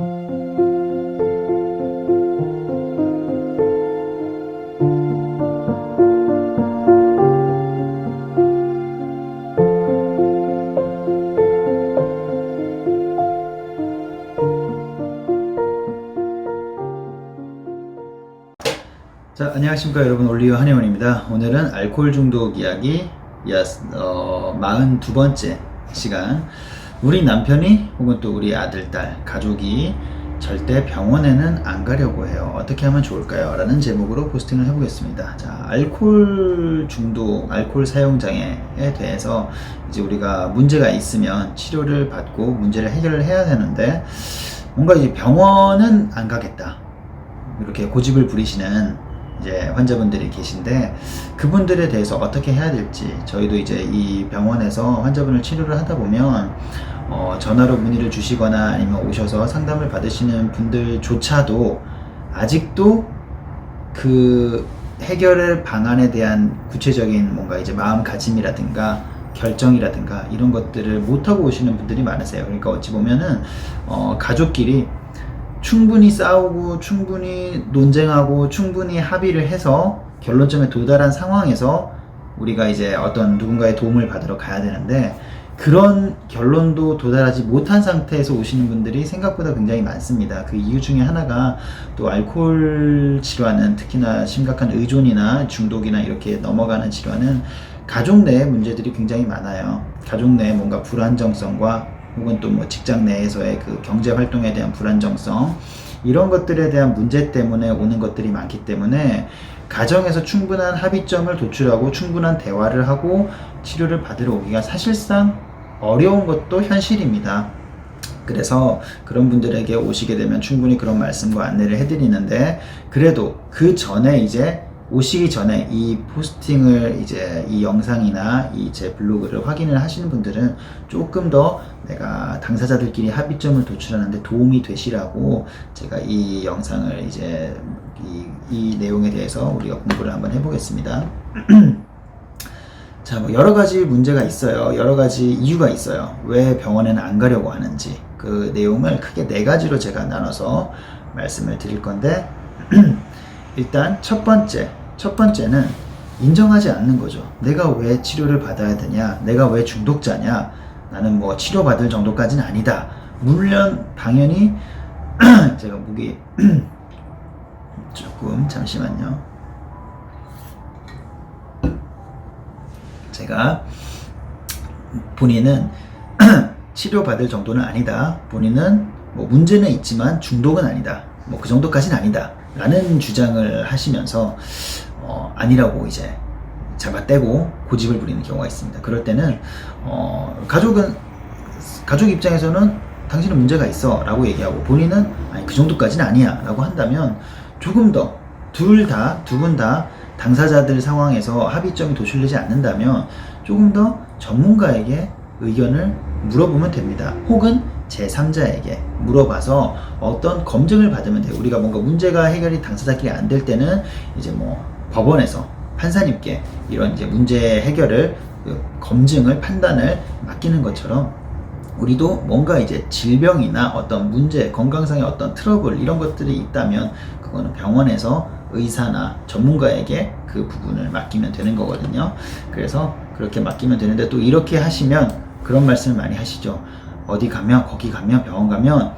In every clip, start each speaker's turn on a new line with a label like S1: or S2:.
S1: 자, 안녕하십니까 여러분, 올리오 한혜원입니다. 오늘은 알코올 중독 이야기 42번째 시간. 우리 남편이 혹은 또 우리 아들, 딸, 가족이 절대 병원에는 안 가려고 해요. 어떻게 하면 좋을까요? 라는 제목으로 포스팅을 해보겠습니다. 자, 알코올 중독, 알코올 사용장애에 대해서 이제 우리가 문제가 있으면 치료를 받고 문제를 해결을 해야 되는데, 뭔가 이제 병원은 안 가겠다, 이렇게 고집을 부리시는 이제 환자분들이 계신데, 그분들에 대해서 어떻게 해야 될지, 저희도 이제 이 병원에서 환자분을 치료를 하다 보면 전화로 문의를 주시거나 아니면 오셔서 상담을 받으시는 분들조차도 아직도 그 해결의 방안에 대한 구체적인 뭔가 이제 마음가짐이라든가 결정이라든가 이런 것들을 못하고 오시는 분들이 많으세요. 그러니까 어찌 보면은 가족끼리 충분히 싸우고 충분히 논쟁하고 충분히 합의를 해서 결론점에 도달한 상황에서 우리가 이제 어떤 누군가의 도움을 받으러 가야 되는데, 그런 결론도 도달하지 못한 상태에서 오시는 분들이 생각보다 굉장히 많습니다. 그 이유 중에 하나가 또 알코올 질환은, 특히나 심각한 의존이나 중독이나 이렇게 넘어가는 질환은 가족 내의 문제들이 굉장히 많아요. 가족 내의 뭔가 불안정성과 혹은 또 뭐 직장 내에서의 그 경제 활동에 대한 불안정성, 이런 것들에 대한 문제 때문에 오는 것들이 많기 때문에 가정에서 충분한 합의점을 도출하고 충분한 대화를 하고 치료를 받으러 오기가 사실상 어려운 것도 현실입니다. 그래서 그런 분들에게 오시게 되면 충분히 그런 말씀과 안내를 해드리는데, 그래도 그 전에 이제 오시기 전에 이 포스팅을, 이제 이 영상이나 이 제 블로그를 확인을 하시는 분들은 조금 더 내가 당사자들끼리 합의점을 도출하는데 도움이 되시라고 제가 이 영상을 이제 이 내용에 대해서 우리가 공부를 한번 해보겠습니다. 자, 뭐 여러 가지 문제가 있어요. 여러 가지 이유가 있어요. 왜 병원에는 안 가려고 하는지. 그 내용을 크게 4가지로 제가 나눠서 말씀을 드릴 건데, 일단 첫 번째는 인정하지 않는 거죠. 내가 왜 치료를 받아야 되냐, 내가 왜 중독자냐, 나는 뭐 치료받을 정도까지는 아니다. 물론 당연히 제가 목이 조금, 잠시만요. 제가 본인은 치료받을 정도는 아니다, 본인은 뭐 문제는 있지만 중독은 아니다, 뭐 그 정도까지는 아니다 라는 주장을 하시면서 아니라고 이제 잡아떼고 고집을 부리는 경우가 있습니다. 그럴 때는 가족 입장에서는 당신은 문제가 있어 라고 얘기하고, 본인은 아니 그 정도까지는 아니야 라고 한다면, 조금 더 두 분 다 당사자들 상황에서 합의점이 도출되지 않는다면 조금 더 전문가에게 의견을 물어보면 됩니다. 혹은 제3자에게 물어봐서 어떤 검증을 받으면 돼요. 우리가 뭔가 문제가 해결이 당사자끼리 안 될 때는 이제 뭐 법원에서 판사님께 이런 이제 문제 해결을, 검증을, 판단을 맡기는 것처럼, 우리도 뭔가 이제 질병이나 어떤 문제, 건강상의 어떤 트러블, 이런 것들이 있다면 그거는 병원에서 의사나 전문가에게 그 부분을 맡기면 되는 거거든요. 그래서 그렇게 맡기면 되는데, 또 이렇게 하시면 그런 말씀을 많이 하시죠. 어디 가면, 거기 가면, 병원 가면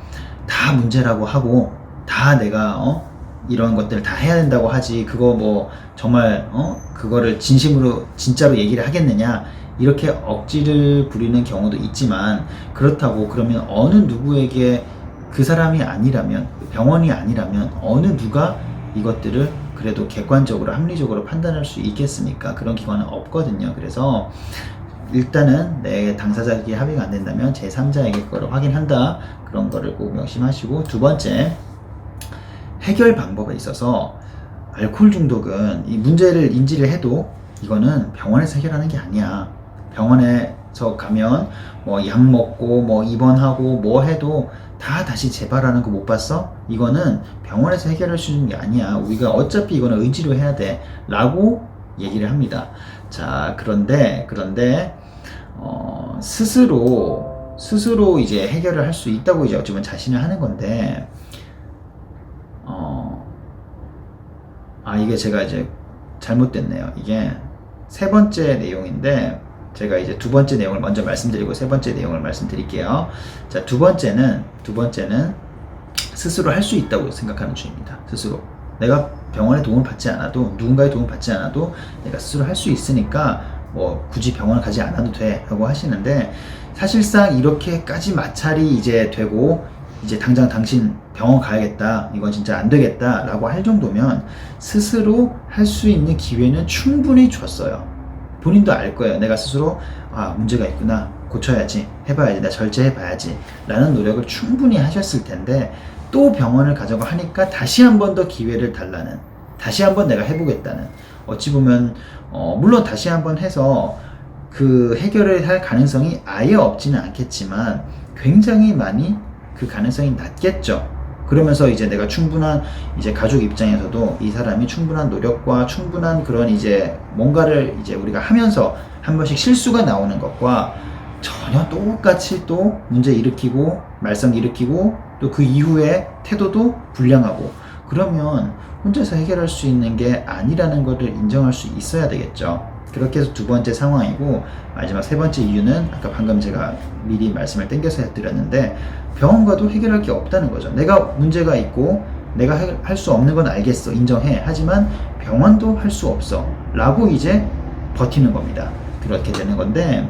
S1: 다 문제라고 하고, 다 내가 이런 것들을 다 해야 된다고 하지, 그거 뭐 정말 그거를 진짜로 얘기를 하겠느냐, 이렇게 억지를 부리는 경우도 있지만, 그렇다고 그러면 어느 누구에게, 그 사람이 아니라면, 병원이 아니라면 어느 누가 이것들을 그래도 객관적으로 합리적으로 판단할 수 있겠습니까? 그런 기관은 없거든요. 그래서 일단은 내 당사자에게 합의가 안 된다면 제3자에게 그거를 확인한다, 그런 거를 꼭 명심하시고, 두 번째, 해결 방법에 있어서 알코올 중독은 이 문제를 인지를 해도 이거는 병원에서 해결하는 게 아니야. 병원에서 가면 뭐 약 먹고 뭐 입원하고 뭐 해도 다 다시 재발하는 거 못 봤어? 이거는 병원에서 해결할 수 있는 게 아니야. 우리가 어차피 이거는 의지로 해야 돼 라고 얘기를 합니다. 자, 그런데 스스로 스스로 이제 해결을 할 수 있다고 이제 어쩌면 자신을 하는 건데, 이게 제가 이제 잘못됐네요. 이게 세 번째 내용인데, 제가 이제 두 번째 내용을 먼저 말씀드리고 세 번째 내용을 말씀드릴게요. 자, 두 번째는 스스로 할 수 있다고 생각하는 주의입니다. 스스로. 내가 병원의 도움을 받지 않아도, 누군가의 도움을 받지 않아도 내가 스스로 할 수 있으니까 뭐 굳이 병원을 가지 않아도 돼 라고 하시는데, 사실상 이렇게까지 마찰이 이제 되고 이제 당장 당신 병원 가야겠다, 이건 진짜 안 되겠다 라고 할 정도면 스스로 할 수 있는 기회는 충분히 줬어요. 본인도 알 거예요. 내가 스스로 문제가 있구나, 고쳐야지, 해봐야지, 나 절제해봐야지 라는 노력을 충분히 하셨을 텐데, 또 병원을 가자고 하니까 다시 한 번 더 기회를 달라는, 다시 한 번 내가 해보겠다는, 어찌 보면 물론 다시 한 번 해서 그 해결을 할 가능성이 아예 없지는 않겠지만 굉장히 많이 그 가능성이 낮겠죠. 그러면서 이제 내가 충분한, 이제 가족 입장에서도 이 사람이 충분한 노력과 충분한 그런 이제 뭔가를 이제 우리가 하면서 한 번씩 실수가 나오는 것과 전혀 똑같이 또 문제 일으키고 말썽 일으키고 또 그 이후에 태도도 불량하고, 그러면 혼자서 해결할 수 있는 게 아니라는 것을 인정할 수 있어야 되겠죠. 그렇게 해서 두 번째 상황이고, 마지막 세 번째 이유는 아까 방금 제가 미리 말씀을 땡겨서 해드렸는데, 병원 가도 해결할 게 없다는 거죠. 내가 문제가 있고 내가 할 수 없는 건 알겠어, 인정해. 하지만 병원도 할 수 없어 라고 이제 버티는 겁니다. 그렇게 되는 건데,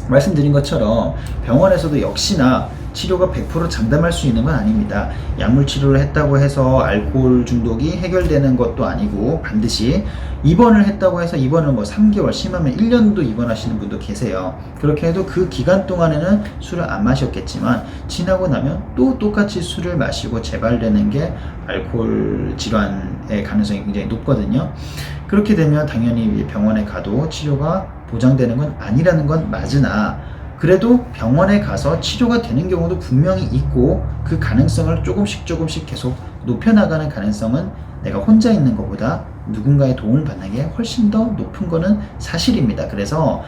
S1: 말씀드린 것처럼 병원에서도 역시나 치료가 100% 장담할 수 있는 건 아닙니다. 약물 치료를 했다고 해서 알코올 중독이 해결되는 것도 아니고, 반드시 입원을 했다고 해서 입원을 뭐 3개월, 심하면 1년도 입원하시는 분도 계세요. 그렇게 해도 그 기간 동안에는 술을 안 마셨겠지만 지나고 나면 또 똑같이 술을 마시고 재발되는 게 알코올 질환의 가능성이 굉장히 높거든요. 그렇게 되면 당연히 병원에 가도 치료가 보장되는 건 아니라는 건 맞으나, 그래도 병원에 가서 치료가 되는 경우도 분명히 있고, 그 가능성을 조금씩 계속 높여나가는 가능성은 내가 혼자 있는 것보다 누군가의 도움을 받는 게 훨씬 더 높은 거는 사실입니다. 그래서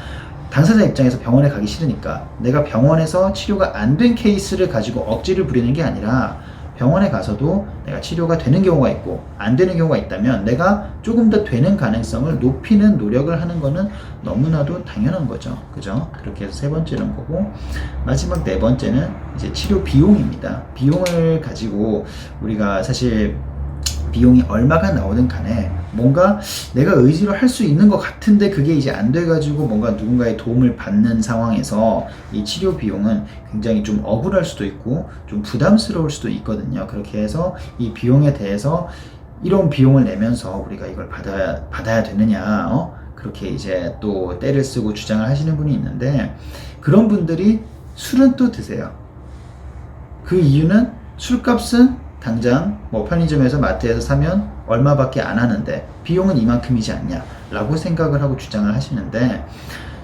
S1: 당사자 입장에서 병원에 가기 싫으니까 내가 병원에서 치료가 안 된 케이스를 가지고 억지를 부리는 게 아니라, 병원에 가서도 내가 치료가 되는 경우가 있고 안 되는 경우가 있다면 내가 조금 더 되는 가능성을 높이는 노력을 하는 거는 너무나도 당연한 거죠. 그죠? 그렇게 해서 세 번째는 거고, 마지막 네 번째는 이제 치료 비용입니다. 비용을 가지고 우리가 사실 비용이 얼마가 나오든 간에 뭔가 내가 의지로 할 수 있는 것 같은데 그게 이제 안 돼가지고 뭔가 누군가의 도움을 받는 상황에서 이 치료 비용은 굉장히 좀 억울할 수도 있고 좀 부담스러울 수도 있거든요. 그렇게 해서 이 비용에 대해서 이런 비용을 내면서 우리가 이걸 받아야 되느냐, 그렇게 이제 또 떼를 쓰고 주장을 하시는 분이 있는데, 그런 분들이 술은 또 드세요. 그 이유는 술값은 당장 뭐 편의점에서 마트에서 사면 얼마밖에 안 하는데 비용은 이만큼이지 않냐 라고 생각을 하고 주장을 하시는데,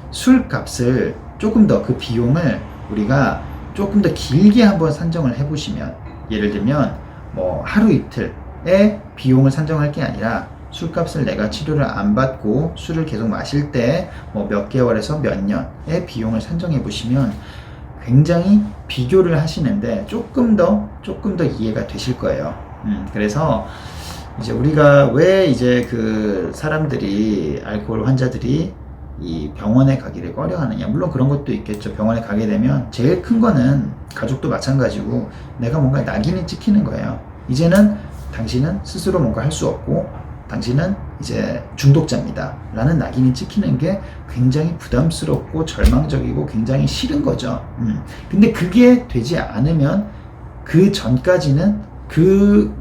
S1: 술값을 조금 더, 그 비용을 우리가 조금 더 길게 한번 산정을 해보시면, 예를 들면 뭐 하루 이틀의 비용을 산정할 게 아니라 술값을 내가 치료를 안 받고 술을 계속 마실 때 뭐 몇 개월에서 몇 년의 비용을 산정해 보시면 굉장히 비교를 하시는데 조금 더 이해가 되실 거예요. 그래서 이제 우리가 왜 이제 그 사람들이, 알코올 환자들이 이 병원에 가기를 꺼려하느냐, 물론 그런 것도 있겠죠. 병원에 가게 되면 제일 큰 거는, 가족도 마찬가지고, 내가 뭔가 낙인이 찍히는 거예요. 이제는 당신은 스스로 뭔가 할 수 없고 당신은 이제 중독자입니다 라는 낙인이 찍히는 게 굉장히 부담스럽고 절망적이고 굉장히 싫은 거죠. 근데 그게 되지 않으면 그 전까지는 그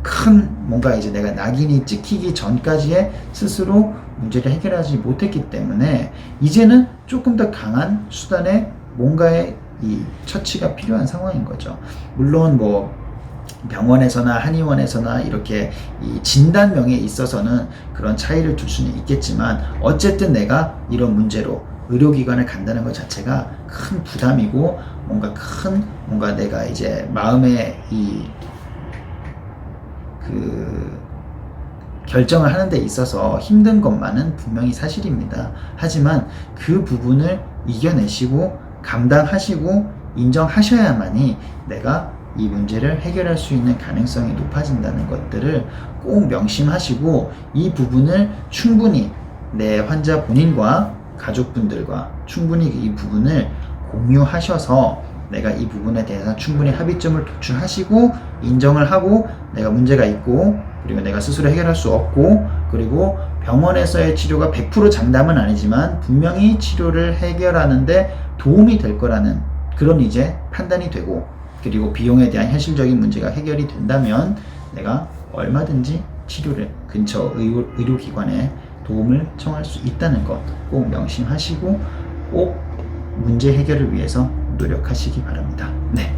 S1: 큰 뭔가 이제 내가 낙인이 찍히기 전까지의 스스로 문제를 해결하지 못했기 때문에 이제는 조금 더 강한 수단의 뭔가의 이 처치가 필요한 상황인 거죠. 물론 뭐 병원에서나 한의원에서나 이렇게 이 진단명에 있어서는 그런 차이를 둘 수는 있겠지만, 어쨌든 내가 이런 문제로 의료기관을 간다는 것 자체가 큰 부담이고, 뭔가 내가 이제 마음에 결정을 하는 데 있어서 힘든 것만은 분명히 사실입니다. 하지만 그 부분을 이겨내시고 감당하시고 인정하셔야만이 내가 이 문제를 해결할 수 있는 가능성이 높아진다는 것들을 꼭 명심하시고 이 부분을 충분히 내 환자 본인과 가족분들과 충분히 이 부분을 공유하셔서 내가 이 부분에 대해서 충분히 합의점을 도출하시고 인정을 하고 내가 문제가 있고 그리고 내가 스스로 해결할 수 없고 그리고 병원에서의 치료가 100% 장담은 아니지만 분명히 치료를 해결하는데 도움이 될 거라는 그런 이제 판단이 되고 그리고 비용에 대한 현실적인 문제가 해결이 된다면 내가 얼마든지 치료를 근처 의료기관에 도움을 청할 수 있다는 것 꼭 명심하시고 꼭 문제 해결을 위해서 노력하시기 바랍니다. 네.